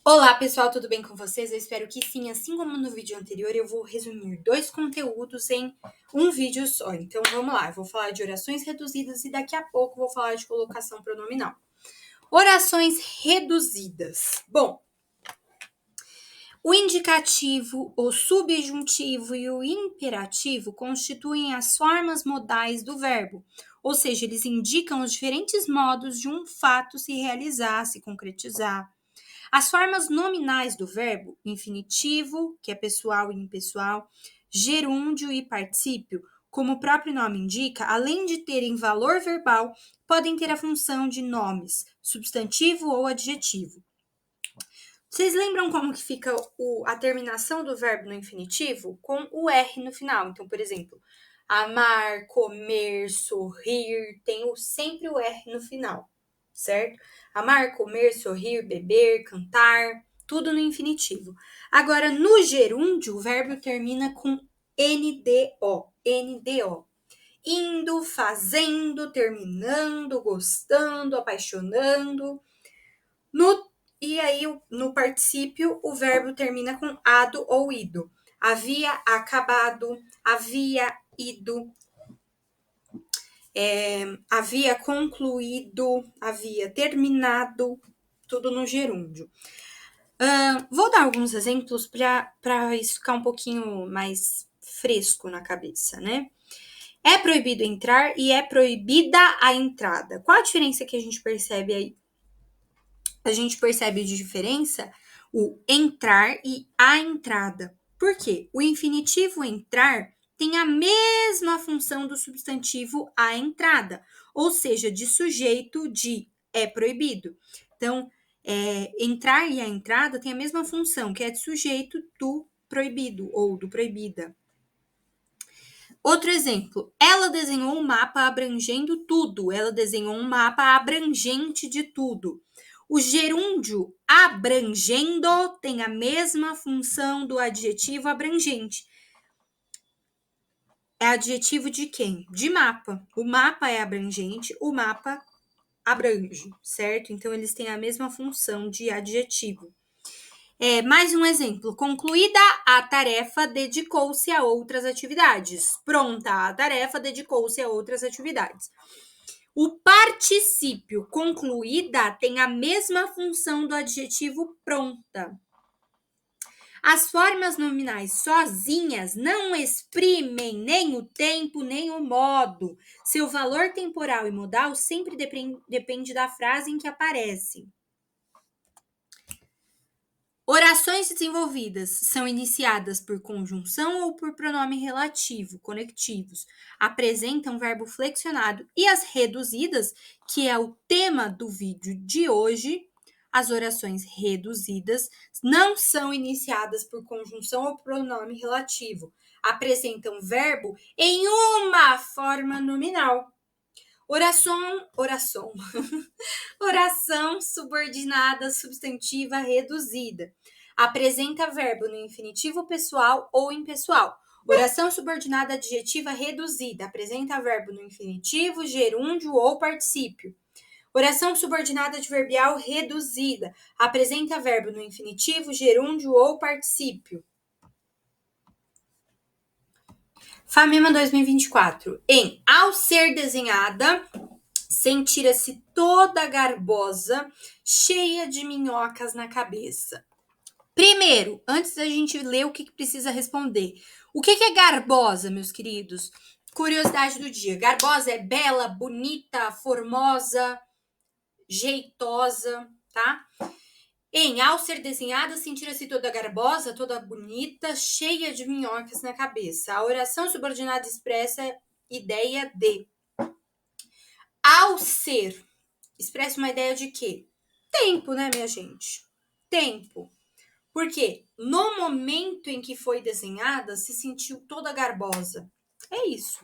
Olá pessoal, tudo bem com vocês? Eu espero que sim, assim como no vídeo anterior, eu vou resumir 2 conteúdos em um vídeo só. Então vamos lá, eu vou falar de orações reduzidas e daqui a pouco vou falar de colocação pronominal. Orações reduzidas. Bom, o indicativo, o subjuntivo e o imperativo constituem as formas modais do verbo, ou seja, eles indicam os diferentes modos de um fato se realizar, se concretizar. As formas nominais do verbo, infinitivo, que é pessoal e impessoal, gerúndio e particípio, como o próprio nome indica, além de terem valor verbal, podem ter a função de nomes, substantivo ou adjetivo. Vocês lembram como que fica a terminação do verbo no infinitivo? Com o R no final. Então, por exemplo, amar, comer, sorrir, tem sempre o R no final, certo? Amar, comer, sorrir, beber, cantar, tudo no infinitivo. Agora, no gerúndio, o verbo termina com NDO, NDO. Indo, fazendo, terminando, gostando, apaixonando. E aí, no particípio, o verbo termina com ado ou ido. Havia acabado, havia ido, havia concluído, havia terminado, tudo no gerúndio. Vou dar alguns exemplos para isso ficar um pouquinho mais fresco na cabeça, né? É proibido entrar e é proibida a entrada. Qual a diferença que a gente percebe aí? A gente percebe de diferença o entrar e a entrada. Por quê? O infinitivo entrar tem a mesma função do substantivo a entrada, ou seja, de sujeito de é proibido. Então, entrar e a entrada tem a mesma função, que é de sujeito do proibido ou do proibida. Outro exemplo, ela desenhou um mapa abrangendo tudo, ela desenhou um mapa abrangente de tudo. O gerúndio abrangendo tem a mesma função do adjetivo abrangente. É adjetivo de quem? De mapa. O mapa é abrangente, o mapa abrange, certo? Então, eles têm a mesma função de adjetivo. Mais um exemplo. Concluída a tarefa, dedicou-se a outras atividades. Pronta a tarefa, dedicou-se a outras atividades. O particípio concluída tem a mesma função do adjetivo pronta. As formas nominais sozinhas não exprimem nem o tempo, nem o modo. Seu valor temporal e modal sempre depende da frase em que aparecem. Orações desenvolvidas são iniciadas por conjunção ou por pronome relativo, conectivos. Apresentam verbo flexionado. E as reduzidas, que é o tema do vídeo de hoje, as orações reduzidas não são iniciadas por conjunção ou pronome relativo. Apresentam verbo em uma forma nominal. Oração subordinada substantiva reduzida. Apresenta verbo no infinitivo pessoal ou impessoal. Oração subordinada adjetiva reduzida. Apresenta verbo no infinitivo, gerúndio ou particípio. Oração subordinada adverbial reduzida. Apresenta verbo no infinitivo, gerúndio ou particípio. Famema 2024. Ao ser desenhada, sentira-se toda garbosa, cheia de minhocas na cabeça. Primeiro, antes da gente ler o que precisa responder. O que é garbosa, meus queridos? Curiosidade do dia. Garbosa é bela, bonita, formosa, jeitosa, tá? Ao ser desenhada, sentira-se toda garbosa, toda bonita, cheia de minhocas na cabeça. A oração subordinada expressa a ideia de. Ao ser, expressa uma ideia de quê? Tempo, né, minha gente? Tempo. Porque no momento em que foi desenhada, se sentiu toda garbosa. É isso.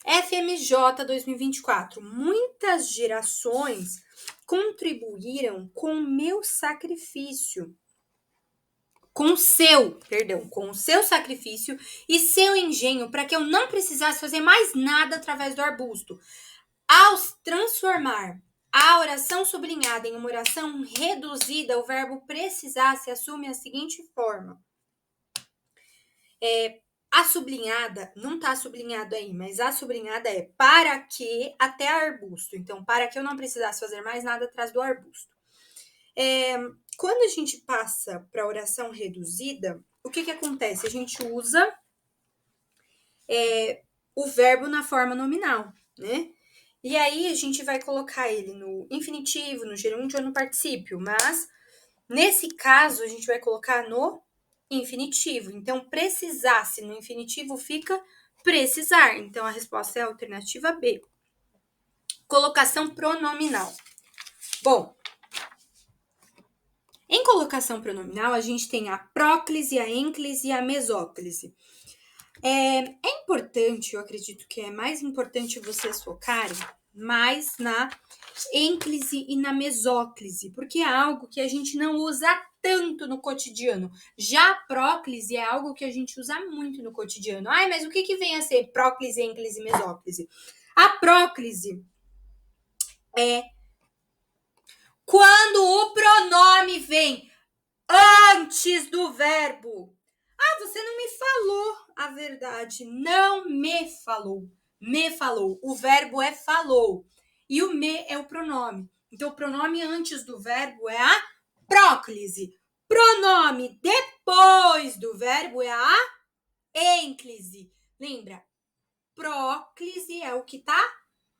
FMJ 2024. Muitas gerações contribuíram com o meu sacrifício. Com o seu sacrifício e seu engenho para que eu não precisasse fazer mais nada através do arbusto. Ao transformar A oração sublinhada em uma oração reduzida, o verbo precisar se assume a seguinte forma. A sublinhada, não está sublinhado aí, mas a sublinhada é para que até arbusto. Então, para que eu não precisasse fazer mais nada atrás do arbusto. Quando a gente passa para a oração reduzida, o que acontece? A gente usa o verbo na forma nominal, né? E aí a gente vai colocar ele no infinitivo, no gerúndio ou no particípio, mas nesse caso a gente vai colocar no infinitivo. Então, precisasse no infinitivo fica precisar. Então, a resposta é a alternativa B. Colocação pronominal. Bom, em colocação pronominal, a gente tem a próclise, a ênclise e a mesóclise. É importante, eu acredito que é mais importante vocês focarem mais na ênclise e na mesóclise, porque é algo que a gente não usa tanto no cotidiano. Já a próclise é algo que a gente usa muito no cotidiano. Ai, mas o que vem a ser próclise, ênclise e mesóclise? A próclise é quando o pronome vem antes do verbo. Ah, você não me falou a verdade. Não me falou. Me falou. O verbo é falou. E o me é o pronome. Então, o pronome antes do verbo é a próclise. Pronome depois do verbo é a ênclise. Lembra? Próclise é o que está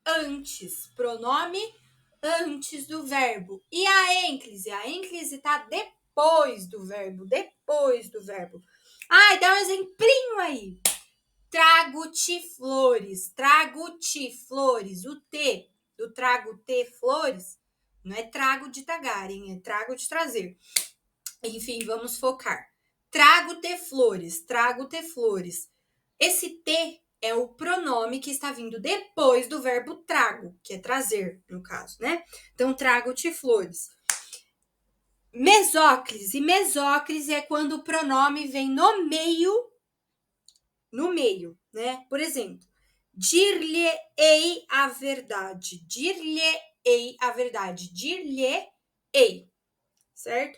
antes. Pronome antes do verbo. E a ênclise? A ênclise está depois do verbo. Depois do verbo. Ai, dá um exemplinho aí. Trago-te flores. Trago-te flores. O T do trago-te flores não é trago de tagar, hein? É trago de trazer. Enfim, vamos focar. Trago-te flores. Trago-te flores. Esse T é o pronome que está vindo depois do verbo trago, que é trazer, no caso, né? Então, trago-te flores. Mesóclise. Mesóclise é quando o pronome vem no meio, né? Por exemplo, dir-lhe-ei a verdade. Dir-lhe-ei a verdade. Dir-lhe-ei, certo?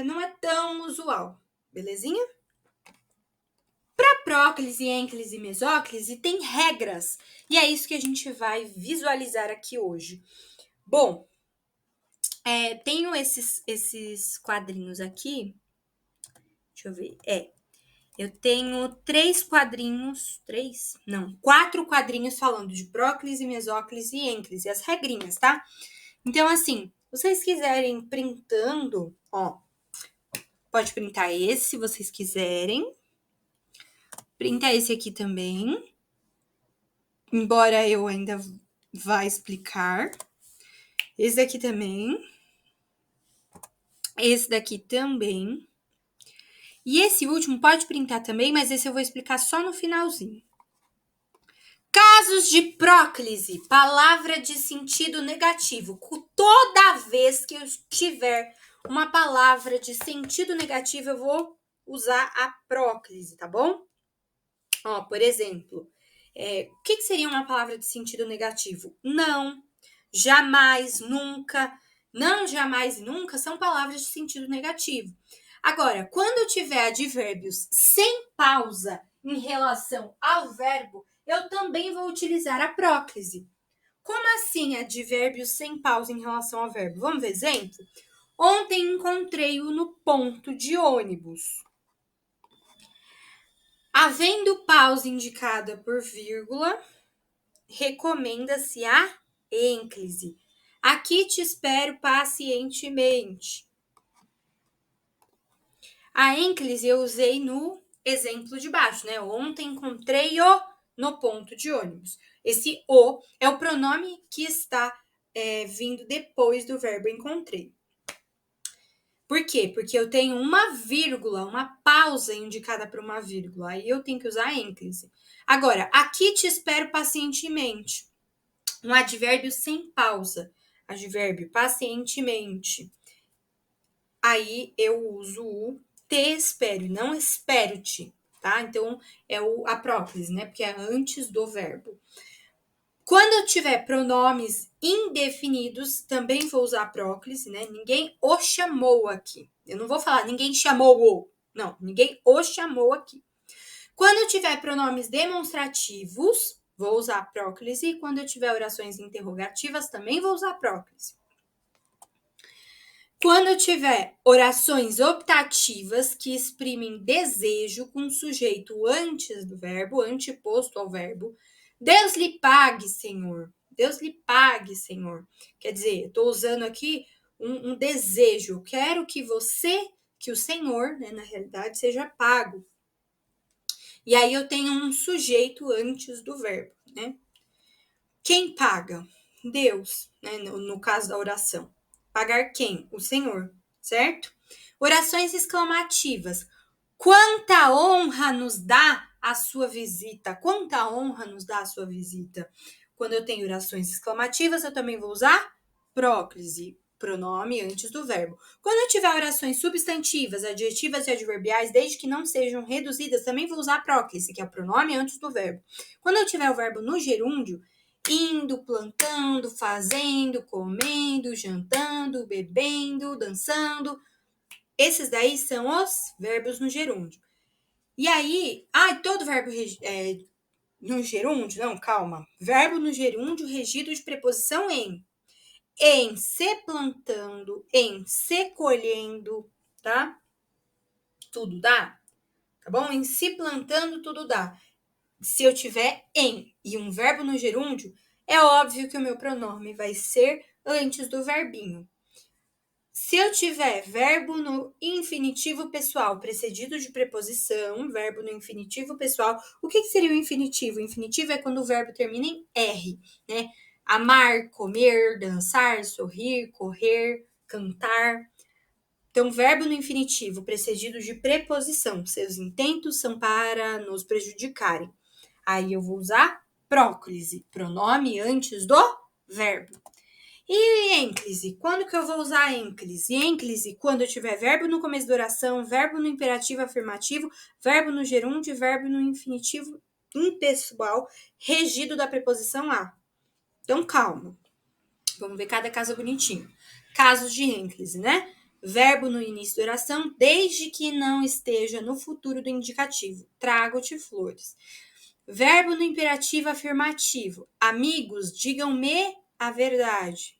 Não é tão usual, belezinha? Para próclise, ênclise e mesóclise tem regras. E é isso que a gente vai visualizar aqui hoje. Bom, tenho esses quadrinhos aqui. Deixa eu ver. Eu tenho 4 quadrinhos falando de próclise, mesóclise e ênclise, as regrinhas, tá? Então, assim, se vocês quiserem printando, ó, pode printar esse se vocês quiserem. Printa esse aqui também. Embora eu ainda vá explicar. Esse daqui também. Esse daqui também. E esse último pode printar também, mas esse eu vou explicar só no finalzinho. Casos de próclise, palavra de sentido negativo. Toda vez que eu tiver uma palavra de sentido negativo, eu vou usar a próclise, tá bom? Ó, por exemplo, o que seria uma palavra de sentido negativo? Não, jamais, nunca. Não, jamais, nunca são palavras de sentido negativo. Agora, quando eu tiver advérbios sem pausa em relação ao verbo, eu também vou utilizar a próclise. Como assim advérbios sem pausa em relação ao verbo? Vamos ver exemplo? Ontem encontrei-o no ponto de ônibus. Havendo pausa indicada por vírgula, recomenda-se a ênclise. Aqui te espero pacientemente. A ênclise eu usei no exemplo de baixo, né? Ontem encontrei-o no ponto de ônibus. Esse o é o pronome que está vindo depois do verbo encontrei. Por quê? Porque eu tenho uma vírgula, uma pausa indicada por uma vírgula. Aí eu tenho que usar a ênclise. Agora, aqui te espero pacientemente. Um advérbio sem pausa. Advérbio pacientemente. Aí eu uso o te espero, não espero-te, tá? Então, é a próclise, né? Porque é antes do verbo. Quando eu tiver pronomes indefinidos, também vou usar próclise, né? Ninguém o chamou aqui. Eu não vou falar ninguém chamou o. Não, ninguém o chamou aqui. Quando eu tiver pronomes demonstrativos, vou usar próclise. E quando eu tiver orações interrogativas, também vou usar próclise. Quando eu tiver orações optativas que exprimem desejo com sujeito antes do verbo, anteposto ao verbo, Deus lhe pague, Senhor. Deus lhe pague, Senhor. Quer dizer, eu estou usando aqui um desejo. Eu quero que você, que o Senhor, né, na realidade, seja pago. E aí eu tenho um sujeito antes do verbo, né? Quem paga? Deus, né? No caso da oração. Pagar quem? O Senhor, certo? Orações exclamativas. Quanta honra nos dá a sua visita? Quanta honra nos dá a sua visita? Quando eu tenho orações exclamativas, eu também vou usar próclise, pronome antes do verbo. Quando eu tiver orações substantivas, adjetivas e adverbiais, desde que não sejam reduzidas, também vou usar próclise, que é o pronome antes do verbo. Quando eu tiver o verbo no gerúndio, indo, plantando, fazendo, comendo, jantando, bebendo, dançando. Esses daí são os verbos no gerúndio. E aí, todo verbo no gerúndio? Não, calma. Verbo no gerúndio regido de preposição em se plantando, em se colhendo, tá? Tudo dá? Tá bom? Em se plantando, tudo dá. Se eu tiver em e um verbo no gerúndio, é óbvio que o meu pronome vai ser antes do verbinho. Se eu tiver verbo no infinitivo pessoal precedido de preposição, verbo no infinitivo pessoal, o que seria o infinitivo? O infinitivo é quando o verbo termina em R, né? Amar, comer, dançar, sorrir, correr, cantar. Então, verbo no infinitivo precedido de preposição. Seus intentos são para nos prejudicarem. Aí eu vou usar próclise, pronome antes do verbo. E ênclise? Quando que eu vou usar ênclise? Ênclise, quando eu tiver verbo no começo da oração, verbo no imperativo afirmativo, verbo no gerúndio e verbo no infinitivo impessoal, regido da preposição a. Então, calma. Vamos ver cada caso bonitinho. Casos de ênclise, né? Verbo no início da oração, desde que não esteja no futuro do indicativo. Trago-te flores. Verbo no imperativo afirmativo. Amigos, digam-me a verdade.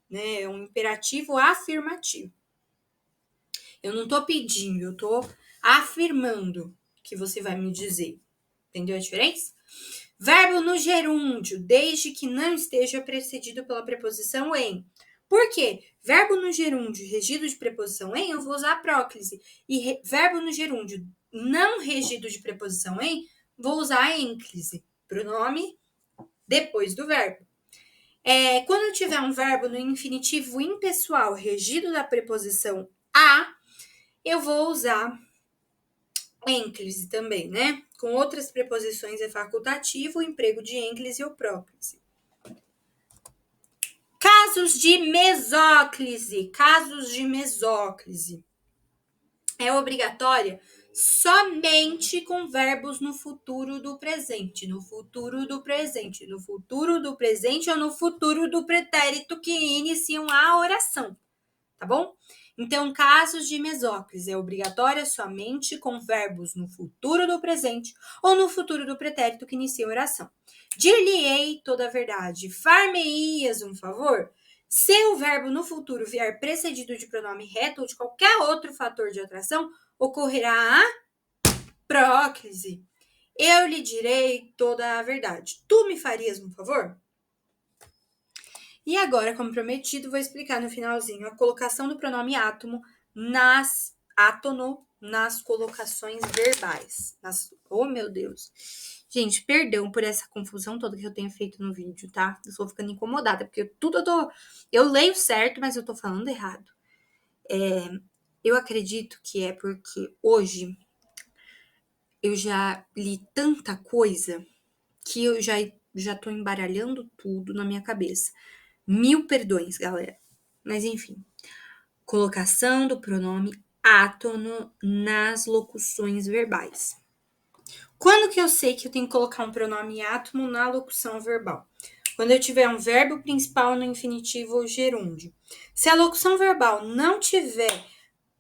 Né? É um imperativo afirmativo. Eu não estou pedindo, eu estou afirmando que você vai me dizer. Entendeu a diferença? Verbo no gerúndio, desde que não esteja precedido pela preposição em. Por quê? Verbo no gerúndio regido de preposição em, eu vou usar próclise. E verbo no gerúndio não regido de preposição em, vou usar ênclise. Pronome depois do verbo. Quando eu tiver um verbo no infinitivo impessoal regido da preposição a, eu vou usar ênclise também, né? Com outras preposições é facultativo o emprego de ênclise ou próclise. Casos de mesóclise. Casos de mesóclise. É obrigatória somente com verbos no futuro do presente, no futuro do presente, no futuro do presente ou no futuro do pretérito que iniciam a oração, tá bom? Então, casos de mesóclise é obrigatória somente com verbos no futuro do presente ou no futuro do pretérito que inicia a oração. Dir-lhe-ei toda a verdade, far-me-ias um favor? Se o verbo no futuro vier precedido de pronome reto ou de qualquer outro fator de atração, ocorrerá a próclise. Eu lhe direi toda a verdade. Tu me farias um favor? E agora, como prometido, vou explicar no finalzinho a colocação do pronome átono nas colocações verbais. Oh, meu Deus. Gente, perdão por essa confusão toda que eu tenho feito no vídeo, tá? Eu estou ficando incomodada, porque eu leio certo, mas eu tô falando errado. Eu acredito que é porque hoje eu já li tanta coisa que eu já tô embaralhando tudo na minha cabeça. 1000 perdões, galera. Mas enfim. Colocação do pronome átono nas locuções verbais. Quando que eu sei que eu tenho que colocar um pronome átono na locução verbal? Quando eu tiver um verbo principal no infinitivo ou gerúndio. Se a locução verbal não tiver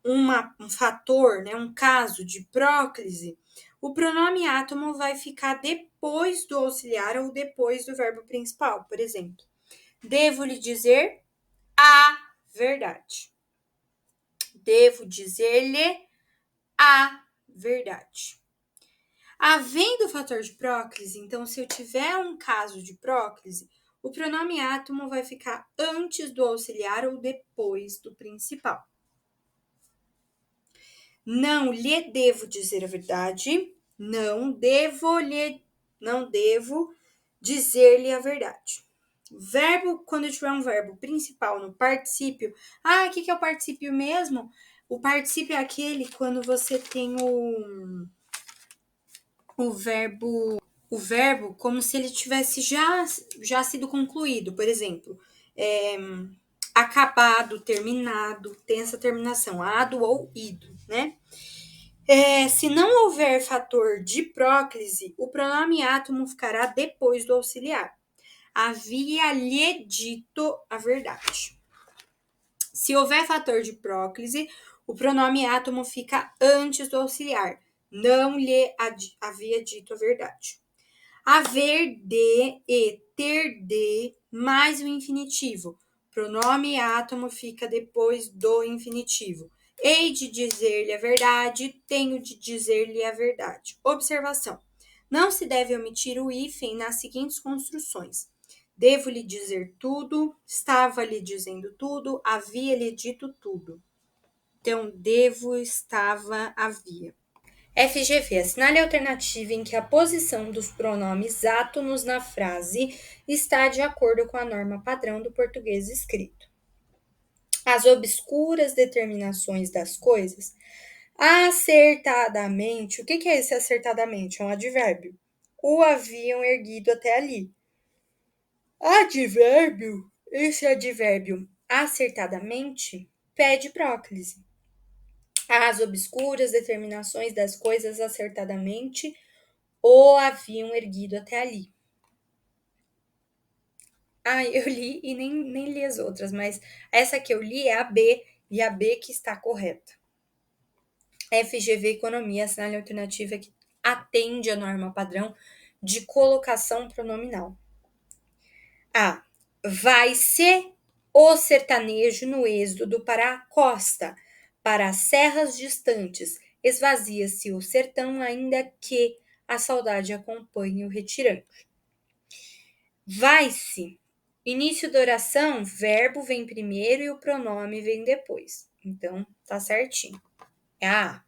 um fator, né, um caso de próclise, o pronome átomo vai ficar depois do auxiliar ou depois do verbo principal. Por exemplo, devo lhe dizer a verdade. Devo dizer-lhe a verdade. Havendo fator de próclise, então, se eu tiver um caso de próclise, o pronome átomo vai ficar antes do auxiliar ou depois do principal. Não lhe devo dizer a verdade. Não devo dizer-lhe a verdade. Verbo, quando eu tiver um verbo principal no particípio. O que é o particípio mesmo? O particípio é aquele quando você tem o verbo como se ele tivesse já sido concluído. Por exemplo, acabado, terminado, tem essa terminação, ado ou ido, né? Se não houver fator de próclise, o pronome átomo ficará depois do auxiliar. Havia lhe dito a verdade. Se houver fator de próclise, o pronome átomo fica antes do auxiliar. Não lhe havia dito a verdade. Haver de e ter de mais o infinitivo. Pronome átomo fica depois do infinitivo. Hei de dizer-lhe a verdade, tenho de dizer-lhe a verdade. Observação. Não se deve omitir o hífen nas seguintes construções. Devo lhe dizer tudo, estava lhe dizendo tudo, havia lhe dito tudo. Então, devo, estava, havia. FGV, assinale a alternativa em que a posição dos pronomes átomos na frase está de acordo com a norma padrão do português escrito. As obscuras determinações das coisas. Acertadamente, o que é esse acertadamente? É um advérbio. O haviam erguido até ali. Advérbio, esse advérbio acertadamente pede próclise. As obscuras determinações das coisas acertadamente o haviam erguido até ali. Eu li e nem li as outras, mas essa que eu li é a B, e a B que está correta. FGV Economia, assinale a alternativa que atende à norma padrão de colocação pronominal. A. Vai-se o sertanejo no êxodo para a costa, para as serras distantes. Esvazia-se o sertão, ainda que a saudade acompanhe o retirante. Vai-se. Início da oração, verbo vem primeiro e o pronome vem depois. Então, tá certinho. É a A.